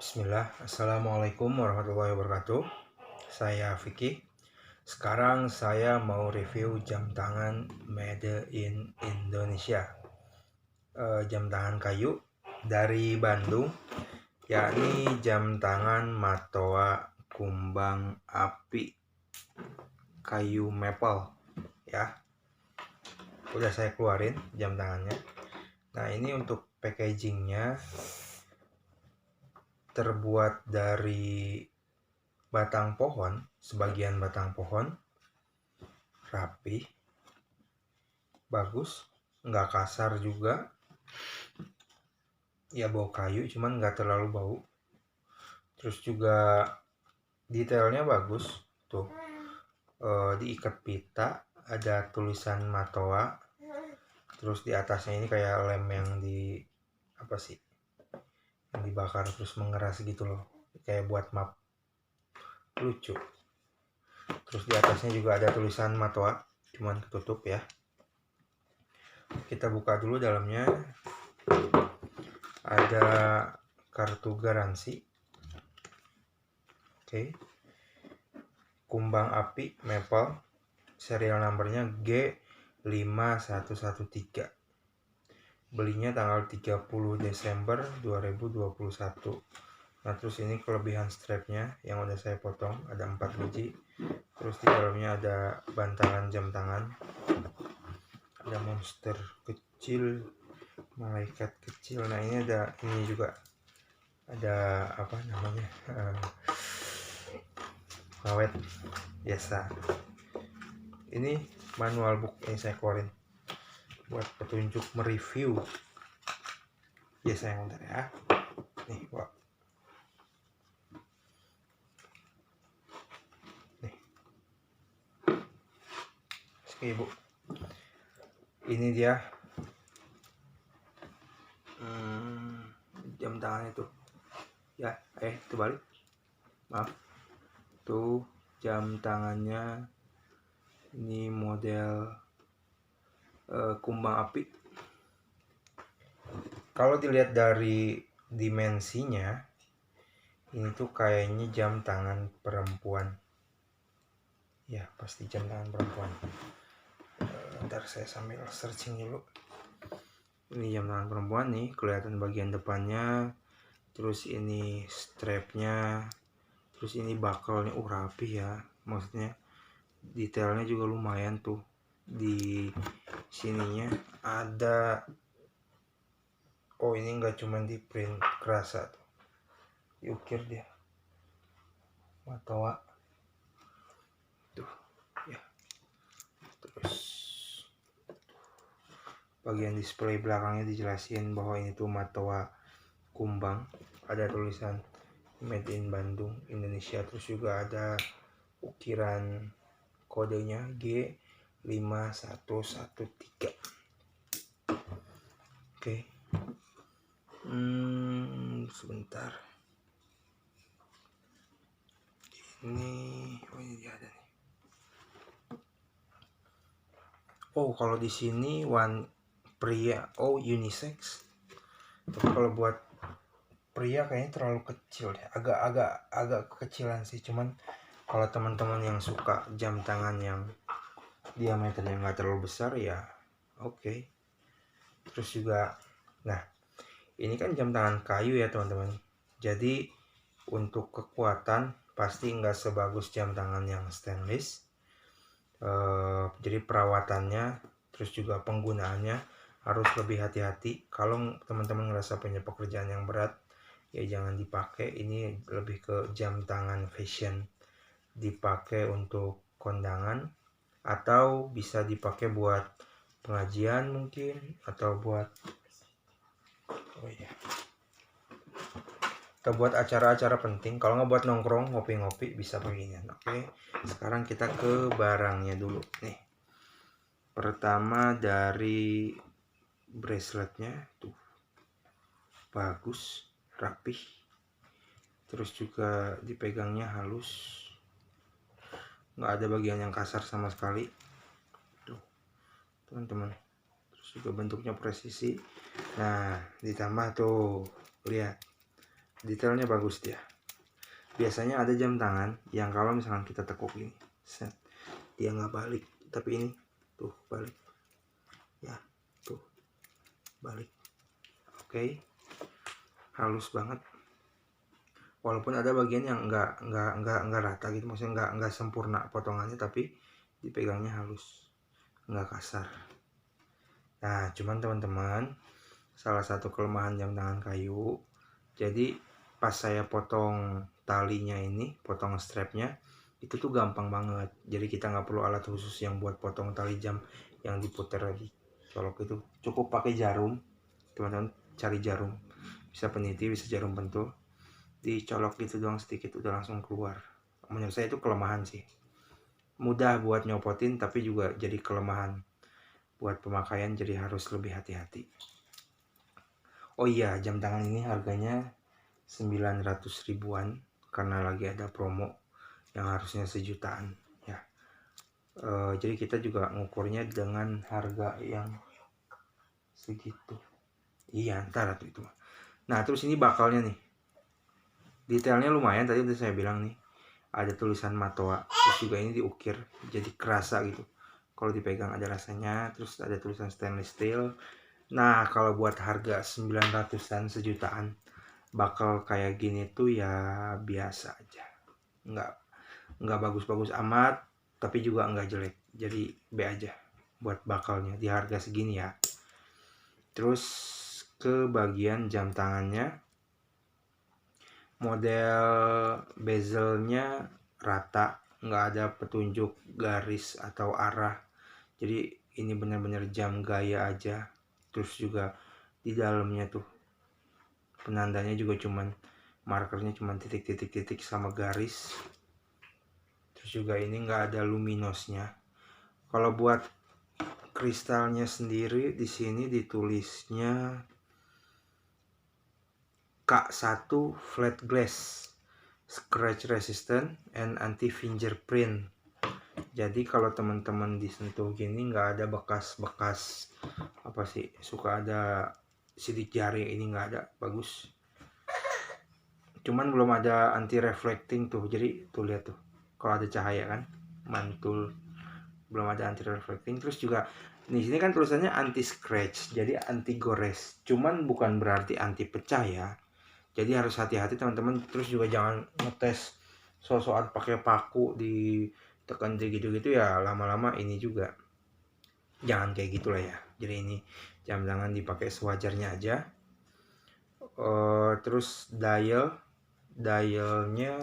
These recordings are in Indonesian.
Bismillah, Assalamualaikum warahmatullahi wabarakatuh. Saya Vicky. Sekarang saya mau review jam tangan made in Indonesia. Jam tangan kayu dari Bandung, yakni jam tangan Matoa Kumbang Api kayu maple. Ya, udah saya keluarin jam tangannya. Nah, ini untuk packagingnya terbuat dari batang pohon, sebagian batang pohon, rapi, bagus, nggak kasar juga, ya bau kayu cuman nggak terlalu bau. Terus juga detailnya bagus tuh, diikat pita, ada tulisan Matoa. Terus di atasnya ini kayak lem yang yang dibakar terus mengeras gitu loh, kayak buat map, lucu. Terus di atasnya juga ada tulisan Matoa, cuman ketutup ya. Kita buka dulu dalamnya. Ada kartu garansi. Oke. Kumbang Api Maple, serial numbernya G5113. Belinya tanggal 30 Desember 2021. Nah, terus ini kelebihan strapnya yang udah saya potong, ada 4 biji. Terus di dalamnya ada bantalan jam tangan, ada monster kecil, malaikat kecil. Nah, ini juga ada apa namanya, awet biasa. Ini manual book yang saya keluarin buat petunjuk mereview. Ya saya bentar ya. Nih, Pak. Nih. Oke, Ibu. Ini dia jam tangan itu. Ya, itu balik. Maaf. Tuh jam tangannya. Ini model kumbang api. Kalau dilihat dari dimensinya, ini tuh kayaknya jam tangan perempuan. Ya, pasti jam tangan perempuan. Ntar saya sambil searching dulu. Ini jam tangan perempuan nih, kelihatan bagian depannya. Terus ini strapnya. Terus ini bakalnya, rapi ya. Maksudnya detailnya juga lumayan tuh. Di sininya ada, ini nggak cuma di print, kerasa tuh, diukir dia Matoa tuh ya. Terus bagian display belakangnya dijelasin bahwa ini tuh Matoa Kumbang, ada tulisan made in Bandung Indonesia. Terus juga ada ukiran kodenya G5113. Oke. Sebentar. Ini dia ada nih. Kalau di sini pria, unisex. Tapi kalau buat pria kayaknya terlalu kecil deh. Agak kekecilan sih. Cuman kalau teman-teman yang suka jam tangan yang diameternya nggak terlalu besar ya oke. Terus juga, nah ini kan jam tangan kayu ya teman-teman. Jadi untuk kekuatan pasti nggak sebagus jam tangan yang stainless. Jadi perawatannya, terus juga penggunaannya harus lebih hati-hati. Kalau teman-teman ngerasa punya pekerjaan yang berat, ya jangan dipakai. Ini lebih ke jam tangan fashion, dipakai untuk kondangan atau bisa dipakai buat pengajian mungkin, atau buat buat acara-acara penting. Kalau nggak buat nongkrong, ngopi-ngopi, bisa beginian. Oke, sekarang kita ke barangnya dulu nih. Pertama dari braceletnya tuh, bagus, rapih. Terus juga dipegangnya halus, nggak ada bagian yang kasar sama sekali tuh teman-teman. Terus juga bentuknya presisi. Nah, ditambah tuh, lihat detailnya bagus dia. Biasanya ada jam tangan yang kalau misalkan kita tekuk ini, set, dia nggak balik, tapi ini tuh balik, ya tuh balik. Oke, halus banget. Walaupun ada bagian yang nggak rata gitu, maksudnya nggak sempurna potongannya, tapi dipegangnya halus, nggak kasar. Nah, cuman teman-teman, salah satu kelemahan jam tangan kayu, jadi pas saya potong talinya ini, potong strapnya, itu tuh gampang banget. Jadi kita nggak perlu alat khusus yang buat potong tali jam yang diputar lagi. Colok itu cukup pakai jarum, teman-teman cari jarum, bisa peniti, bisa jarum pentul, dicolok gitu doang sedikit udah langsung keluar. Menurut saya itu kelemahan sih. Mudah buat nyopotin tapi juga jadi kelemahan buat pemakaian, jadi harus lebih hati-hati. Oh iya, jam tangan ini harganya 900 ribuan karena lagi ada promo yang harusnya sejutaan ya. Jadi kita juga ngukurnya dengan harga yang segitu. Iya, antara tuh itu. Nah, terus ini bakalnya nih. Detailnya lumayan, tadi udah saya bilang nih. Ada tulisan Matoa, terus juga ini diukir jadi kerasa gitu. Kalau dipegang ada rasanya, terus ada tulisan stainless steel. Nah, kalau buat harga 900-an sejutaan, bakal kayak gini tuh ya biasa aja. Nggak bagus-bagus amat, tapi juga nggak jelek. Jadi B aja buat bakalnya di harga segini ya. Terus ke bagian jam tangannya, model bezelnya rata, nggak ada petunjuk garis atau arah. Jadi ini benar-benar jam gaya aja. Terus juga di dalamnya tuh penandanya juga cuman markernya cuman titik-titik sama garis. Terus juga ini nggak ada luminosnya. Kalau buat kristalnya sendiri di sini ditulisnya K1 flat glass, scratch resistant and anti fingerprint. Jadi kalau teman-teman disentuh gini nggak ada bekas-bekas apa sih, suka ada sidik jari, ini nggak ada, bagus. Cuman belum ada anti reflecting tuh, jadi tuh lihat tuh, kalau ada cahaya kan mantul, belum ada anti reflecting. Terus juga di sini kan tulisannya anti scratch, jadi anti gores, cuman bukan berarti anti pecah ya. Jadi harus hati-hati teman-teman. Terus juga jangan ngetes soal pakai paku di tekan gitu-gitu ya, lama-lama ini juga jangan kayak gitulah ya. Jadi ini jam tangan dipakai sewajarnya aja. Terus dialnya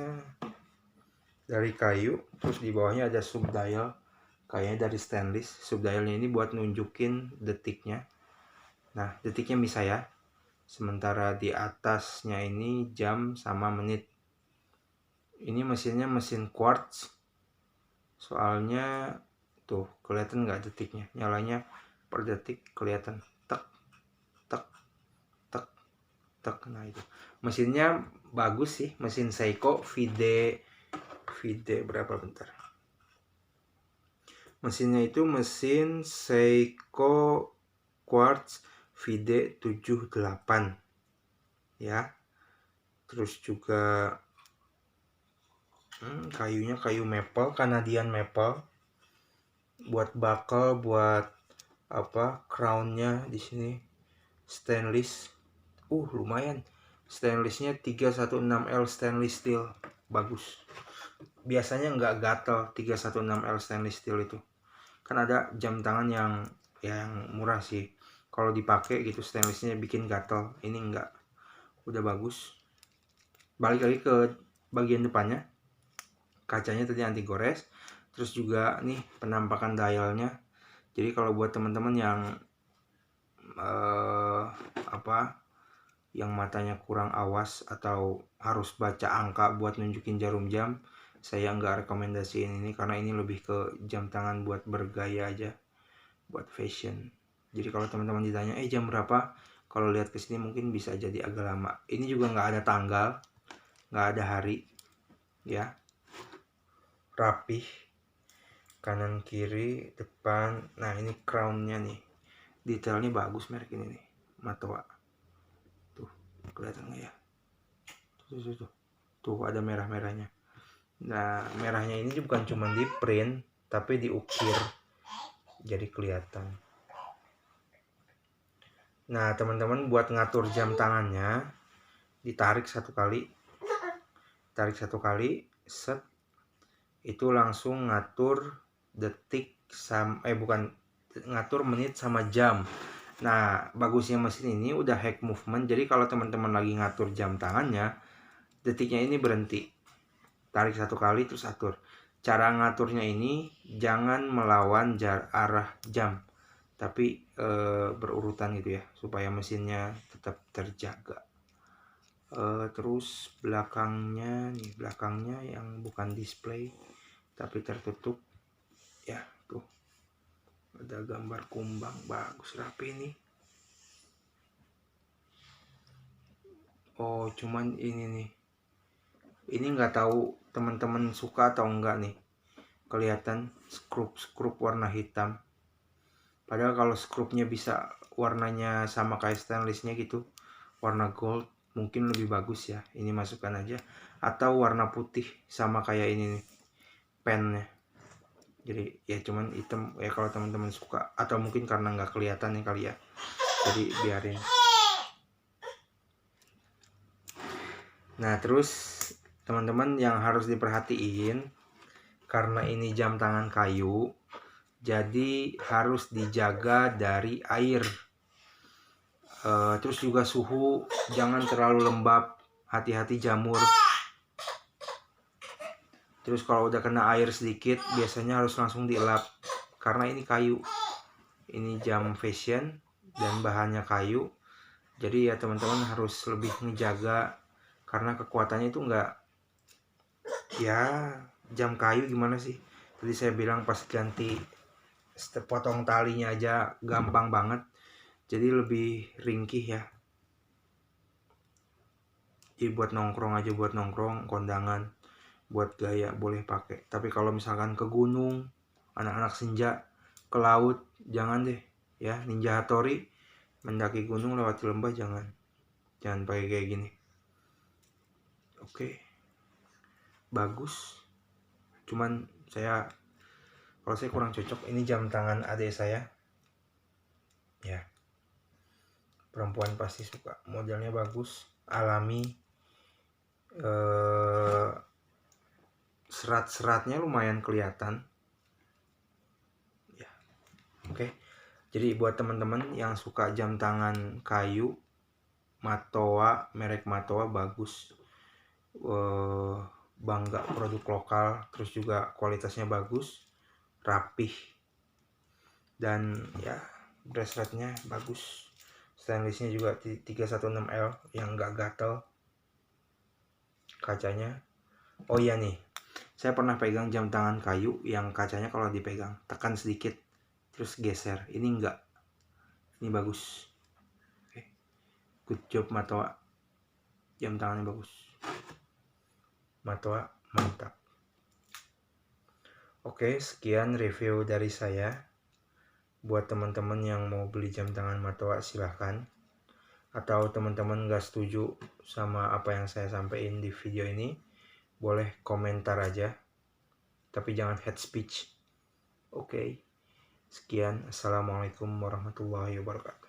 dari kayu, terus di bawahnya ada sub dial kayaknya dari stainless. Sub dialnya ini buat nunjukin detiknya. Nah, detiknya bisa ya. Sementara di atasnya ini jam sama menit. Ini mesinnya mesin quartz. Soalnya tuh kelihatan nggak detiknya, nyalanya per detik kelihatan tek tek tek tek. Nah itu mesinnya bagus sih, mesin Seiko VD berapa, bentar. Mesinnya itu mesin Seiko quartz VD 78 ya. Terus juga kayunya kayu maple, Canadian maple. Buat bakal, buat apa, crownnya di sini stainless. Lumayan. Stainlessnya 316L stainless steel, bagus. Biasanya nggak gatel 316L stainless steel itu. Kan ada jam tangan yang murah sih, kalau dipakai gitu stainlessnya bikin gatel. Ini enggak, udah bagus. Balik lagi ke bagian depannya, kacanya tadi anti gores. Terus juga nih penampakan dialnya. Jadi kalau buat teman-teman yang yang matanya kurang awas atau harus baca angka buat nunjukin jarum jam, saya nggak rekomendasiin ini karena ini lebih ke jam tangan buat bergaya aja, buat fashion. Jadi kalau teman-teman ditanya jam berapa, kalau lihat ke sini mungkin bisa jadi agak lama. Ini juga nggak ada tanggal, nggak ada hari ya. Rapih, kanan kiri depan. Nah ini crownnya nih, detailnya bagus, merek ini nih Matoa. Tuh kelihatan nggak ya, Tuh ada merah-merahnya. Nah, merahnya ini bukan cuma di print, tapi diukir jadi kelihatan. Nah, teman-teman buat ngatur jam tangannya, ditarik satu kali, set, itu langsung ngatur detik bukan ngatur menit sama jam. Nah, bagusnya mesin ini udah hack movement, jadi kalau teman-teman lagi ngatur jam tangannya, detiknya ini berhenti, tarik satu kali terus atur. Cara ngaturnya ini jangan melawan arah jam, tapi berurutan gitu ya, supaya mesinnya tetap terjaga. Terus belakangnya yang bukan display tapi tertutup ya, tuh ada gambar kumbang, bagus rapi nih. Oh, cuman ini nih, ini nggak tahu teman-teman suka atau enggak nih, kelihatan skrup warna hitam. Padahal kalau skrupnya bisa warnanya sama kayak stainlessnya gitu, warna gold, mungkin lebih bagus ya. Ini masukkan aja. Atau warna putih sama kayak ini nih, pennya. Jadi ya cuman hitam ya kalau teman-teman suka, atau mungkin karena nggak kelihatan nih kali ya, jadi biarin. Nah, terus teman-teman yang harus diperhatiin, karena ini jam tangan kayu, jadi harus dijaga dari air. Terus juga suhu jangan terlalu lembab, hati-hati jamur. Terus kalau udah kena air sedikit, biasanya harus langsung dielap, karena ini kayu, ini jam fashion dan bahannya kayu. Jadi ya teman-teman harus lebih ngejaga, karena kekuatannya itu enggak ya, jam kayu gimana sih. Jadi saya bilang pas ganti potong talinya aja gampang banget, jadi lebih ringkih ya. Jadi buat nongkrong kondangan, buat gaya boleh pakai. Tapi kalau misalkan ke gunung, anak-anak senja, ke laut, jangan deh ya. Ninja Hattori mendaki gunung lewati lembah, jangan pakai kayak gini. Oke, bagus, cuman kalau saya kurang cocok. Ini jam tangan adik saya ya, perempuan pasti suka, modelnya bagus, alami. Serat-seratnya lumayan kelihatan ya. Oke, jadi buat teman-teman yang suka jam tangan kayu, Matoa, merek Matoa bagus, bangga produk lokal, terus juga kualitasnya bagus, rapih, dan ya braceletnya bagus, stainlessnya juga 316L yang nggak gatel. Kacanya, oh iya nih, saya pernah pegang jam tangan kayu yang kacanya kalau dipegang tekan sedikit terus geser. Ini enggak, ini bagus. Oke, good job Matoa, jam tangannya bagus, Matoa mantap. Oke, sekian review dari saya. Buat teman-teman yang mau beli jam tangan Matoa silahkan, atau teman-teman gak setuju sama apa yang saya sampaikan di video ini, boleh komentar aja, tapi jangan hate speech. Oke, sekian. Assalamualaikum warahmatullahi wabarakatuh.